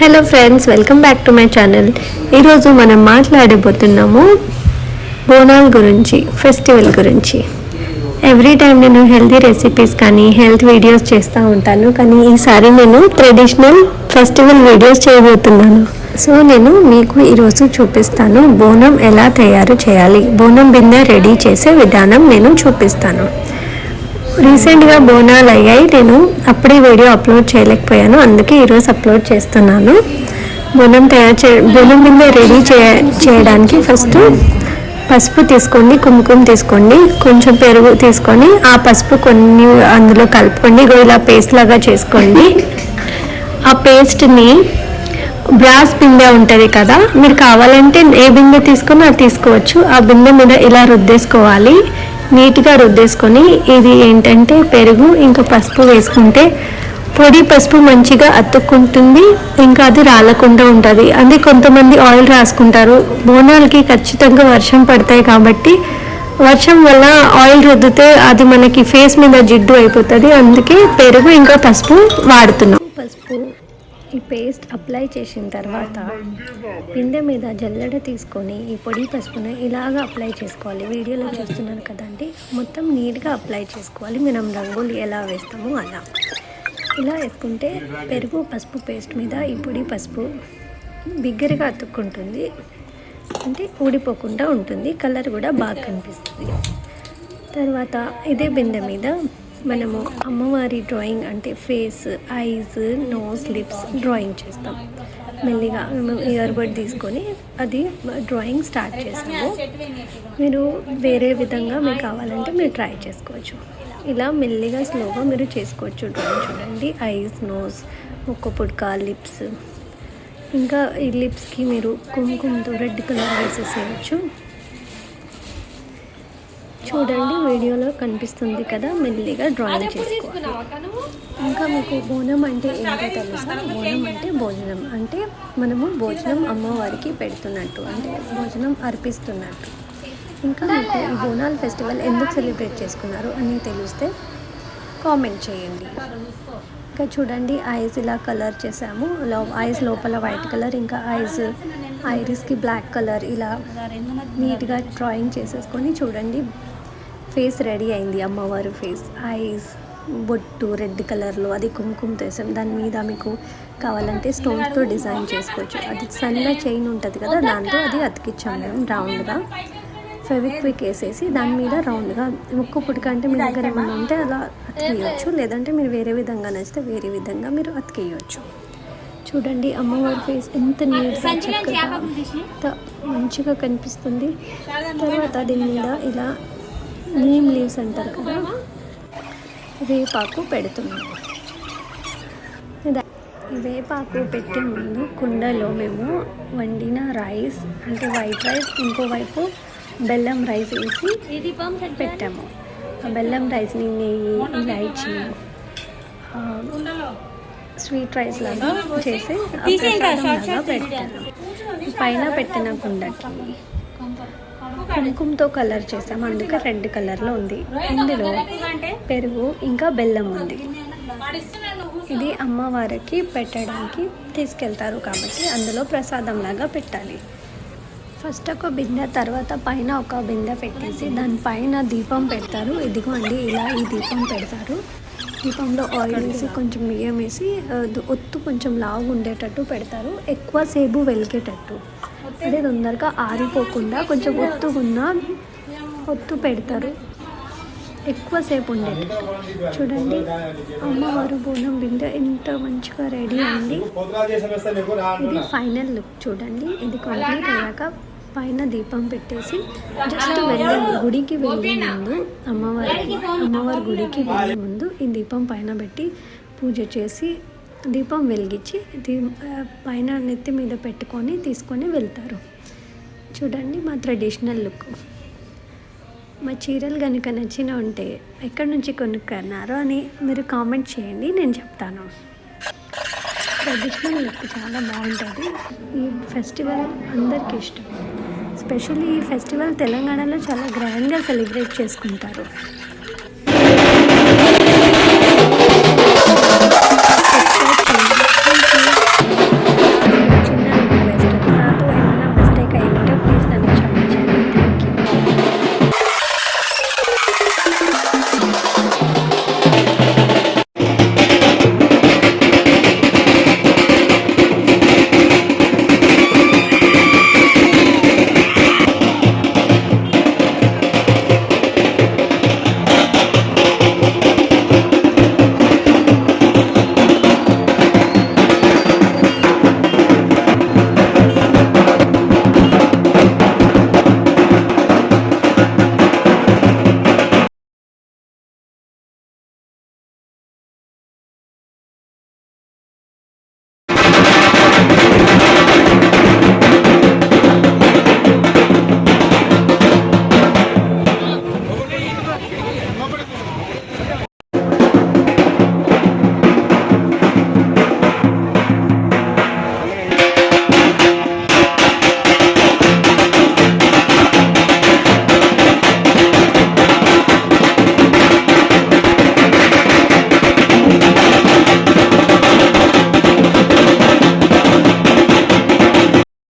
Hello friends, welcome back to my channel. ఈరోజు మనం మాట్లాడబోతున్నాము బోనాల గురించి, ఫెస్టివల్ గురించి. ఎవ్రీ టైం నేను హెల్తీ రెసిపీస్ కానీ హెల్త్ వీడియోస్ చేస్తూ ఉంటాను, కానీ ఈసారి నేను ట్రెడిషనల్ ఫెస్టివల్ వీడియోస్ చేయబోతున్నాను. సో నేను మీకు ఈరోజు చూపిస్తాను బోనం ఎలా తయారు చేయాలి, బోనం బిందె రెడీ చేసే విధానం నేను చూపిస్తాను. రీసెంట్గా బోనాలు అయ్యాయి, నేను అప్పుడే వీడియో అప్లోడ్ చేయలేకపోయాను, అందుకే ఈరోజు అప్లోడ్ చేస్తున్నాను. బోనం బిందె రెడీ చేయడానికి ఫస్ట్ పసుపు తీసుకోండి, కుంకుమ తీసుకోండి, కొంచెం పెరుగు తీసుకొని ఆ పసుపు కొన్ని అందులో కలుపుకోండి, ఇలా పేస్ట్ లాగా చేసుకోండి. ఆ పేస్ట్ని బ్రాస్ బిందె ఉంటుంది కదా, మీరు కావాలంటే ఏ బిందె తీసుకొని అది తీసుకోవచ్చు. ఆ బిందె మీద ఇలా రుద్దేసుకోవాలి, నీట్గా రుద్దేసుకొని. ఇది ఏంటంటే పెరుగు ఇంకా పసుపు వేసుకుంటే పొడి పసుపు మంచిగా అతుక్కుంటుంది, ఇంకా అది రాలకుండా ఉంటుంది. అది కొంతమంది ఆయిల్ రాసుకుంటారు. బోనాలకి ఖచ్చితంగా వర్షం పడతాయి కాబట్టి వర్షం వల్ల ఆయిల్ రుద్దితే అది మనకి ఫేస్ మీద జిడ్డు అయిపోతుంది. అందుకే పెరుగు ఇంకా పసుపు వాడుతున్నాం. పసుపు ఈ పేస్ట్ అప్లై చేసిన తర్వాత బిందె మీద జల్లెడ తీసుకొని ఈ పొడి పసుపుని ఇలాగా అప్లై చేసుకోవాలి. వీడియోలో చూస్తున్నాను కదండి, మొత్తం నీట్గా అప్లై చేసుకోవాలి. మనం రంగులు ఎలా వేస్తామో అలా ఇలా వేసుకుంటే పెరుగు పసుపు పేస్ట్ మీద ఈ పొడి పసుపు బిగ్గరగా అతుక్కుంటుంది, అంటే ఊడిపోకుండా ఉంటుంది, కలర్ కూడా బాగా కనిపిస్తుంది. తర్వాత ఇదే బిందె మీద మనము అమ్మవారి డ్రాయింగ్ అంటే face, eyes, nose, lips drawing చేస్తాం. మెల్లిగా మేము ఇయర్ బడ్ తీసుకొని అది డ్రాయింగ్ స్టార్ట్ చేసాము. మీరు వేరే విధంగా మీకు కావాలంటే మీరు ట్రై చేసుకోవచ్చు. ఇలా మెల్లిగా స్లోగా మీరు చేసుకోవచ్చు డ్రాయింగ్. చూడండి, ఐస్, నోస్, ముక్కు పుడక, లిప్స్, ఇంకా ఈ లిప్స్కి మీరు కుంకుమతో రెడ్ కలర్ వేసేసేయచ్చు. చూడండి, వీడియోలో కనిపిస్తుంది కదా, మెల్లిగా డ్రాయింగ్ చేసుకోవాలి. ఇంకా మీకు బోనం అంటే ఏంటో తెలుసా? బోనం అంటే భోజనం, అంటే మనము భోజనం అమ్మవారికి పెడుతున్నట్టు, అంటే భోజనం అర్పిస్తున్నట్టు. ఇంకా మీకు ఈ బోనాల ఫెస్టివల్ ఎందుకు సెలబ్రేట్ చేసుకున్నారు అని తెలిస్తే కామెంట్ చేయండి. ఇంకా చూడండి, ఐస్ ఇలా కలర్ చేసాము. ఐస్ లోపల వైట్ కలర్, ఇంకా ఐరిస్కి బ్లాక్ కలర్, ఇలా నీట్గా డ్రాయింగ్ చేసేసుకొని చూడండి ఫేస్ రెడీ అయింది. అమ్మవారు ఫేస్, ఐస్, బొట్టు రెడ్ కలర్లో, అది కుంకుమతో వేసాం. దాని మీద మీకు కావాలంటే స్టోన్స్తో డిజైన్ చేసుకోవచ్చు. అది సన్న చైన్ ఉంటుంది కదా, దాంతో అది అతికిచ్చాము మేము రౌండ్గా. ఫెవిక్విక్ వేసేసి దాని మీద రౌండ్గా ముక్కు పుడక అంటే మీ దగ్గర ఏమైనా ఉంటే అలా అతికేయచ్చు, లేదంటే మీరు వేరే విధంగా నచ్చితే వేరే విధంగా మీరు అతికేయచ్చు. చూడండి అమ్మవారి ఫేస్ ఎంత నీట్గా చక్కగా ఎంత మంచిగా కనిపిస్తుంది. తర్వాత దీని మీద ఇలా నీమ్ లీవ్స్ అంటారు కదా, వేపాకు పెడుతున్నాము. వేపాకు పెట్టే ముందు కుండలో మేము వండిన రైస్, అంటే వైట్ రైస్, ఇంకోవైపు బెల్లం రైస్ వేసి పెట్టాము. ఆ బెల్లం రైస్ని నెయ్యి, ఇలాచి, స్వీట్ రైస్ లాగా చేసి ప్రసాదంలాగా పెట్టాను. పైన పెట్టిన కుండకి కుంకుమతో కలర్ చేసాము, అందుకే రెడ్ కలర్లో ఉంది. ఇందులో పెరుగు ఇంకా బెల్లం ఉంది. ఇది అమ్మవారికి పెట్టడానికి తీసుకెళ్తారు కాబట్టి అందులో ప్రసాదంలాగా పెట్టాలి. ఫస్ట్ ఒక బిందె, తర్వాత పైన ఒక బిందె పెట్టేసి దానిపైన దీపం పెడతారు. ఇదిగోండి ఇలా ఈ దీపం పెడతారు. దీపంలో ఆయిల్ వేసి కొంచెం బియ్యం వేసి ఒత్తు కొంచెం లావు ఉండేటట్టు పెడతారు, ఎక్కువసేపు వెలిగేటట్టు, అదే తొందరగా ఆరిపోకుండా కొంచెం ఒత్తు పెడతారు, ఎక్కువసేపు ఉండేటట్టు. చూడండి అమ్మవారు బోనం బిందె ఎంత మంచిగా రెడీ అయింది. ఇది ఫైనల్ లుక్. చూడండి, ఇది కంప్లీట్ అయ్యాక పైన దీపం పెట్టేసి జస్ట్ గుడికి వెళ్ళే ముందు అమ్మవారి గుడికి వెళ్ళే ముందు ఈ దీపం పైన పెట్టి పూజ చేసి దీపం వెలిగించి పైన నెత్తి మీద పెట్టుకొని తీసుకొని వెళ్తారు. చూడండి మా ట్రెడిషనల్ లుక్. మా చీరలు కనుక నచ్చిన ఉంటే ఎక్కడి నుంచి కొనుక్కున్నారో అని మీరు కామెంట్ చేయండి, నేను చెప్తాను. ట్రెడిషనల్ లుక్ చాలా బాగుంటుంది. ఈ ఫెస్టివల్ అందరికీ ఇష్టం. స్పెషల్లీ ఈ ఫెస్టివల్ తెలంగాణలో చాలా గ్రాండ్గా సెలబ్రేట్ చేసుకుంటారు.